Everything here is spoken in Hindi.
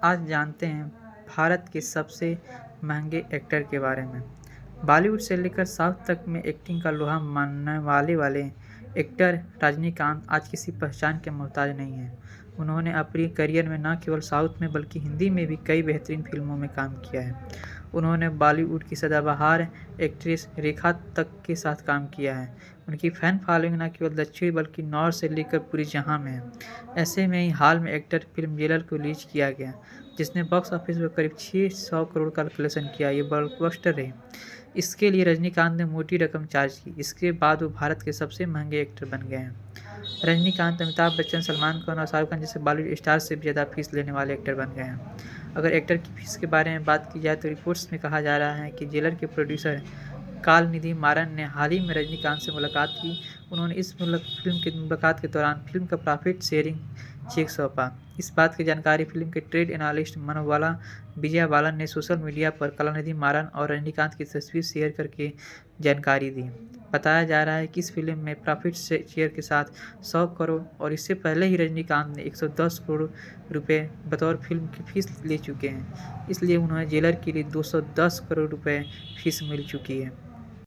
आज जानते हैं भारत के सबसे महंगे एक्टर के बारे में। बॉलीवुड से लेकर साउथ तक में एक्टिंग का लोहा मानने वाले एक्टर रजनीकांत आज किसी पहचान के मोहताज नहीं हैं। उन्होंने अपने करियर में न केवल साउथ में बल्कि हिंदी में भी कई बेहतरीन फिल्मों में काम किया है। उन्होंने बॉलीवुड की सदाबहार एक्ट्रेस रेखा तक के साथ काम किया है। उनकी फैन फॉलोइंग न केवल दक्षिण बल्कि नॉर्थ से लेकर पूरी जहां में है। ऐसे में ही हाल में एक्टर फिल्म जेलर को रिलीज किया गया, जिसने बॉक्स ऑफिस पर करीब 600 करोड़ का कलेक्शन किया। ये ब्लॉकबस्टर रही। इसके लिए रजनीकांत ने मोटी रकम चार्ज की। इसके बाद वो भारत के सबसे महंगे एक्टर बन गए हैं। रजनीकांत अमिताभ बच्चन, सलमान खान और शाहरुख खान जैसे बॉलीवुड स्टार से भी ज़्यादा फीस लेने वाले एक्टर बन गए हैं। अगर एक्टर की फीस के बारे में बात की जाए तो रिपोर्ट्स में कहा जा रहा है कि जेलर के प्रोड्यूसर कालनिधि मारन ने हाल ही में रजनीकांत से मुलाकात की। उन्होंने इस फिल्म की मुलाकात के दौरान फिल्म का प्रॉफिट शेयरिंग चेक सौंपा। इस बात की जानकारी फिल्म के ट्रेड एनालिस्ट मनोवाला विजय बालन ने सोशल मीडिया पर कलानिधि मारन और रजनीकांत की तस्वीर शेयर करके जानकारी दी। बताया जा रहा है कि इस फिल्म में प्रॉफिट शेयर के साथ 100 करोड़ और इससे पहले ही रजनीकांत ने 110 करोड़ रुपए बतौर फिल्म की फीस ले चुके हैं। इसलिए उन्हें जेलर के लिए 210 करोड़ रुपए फीस मिल चुकी है।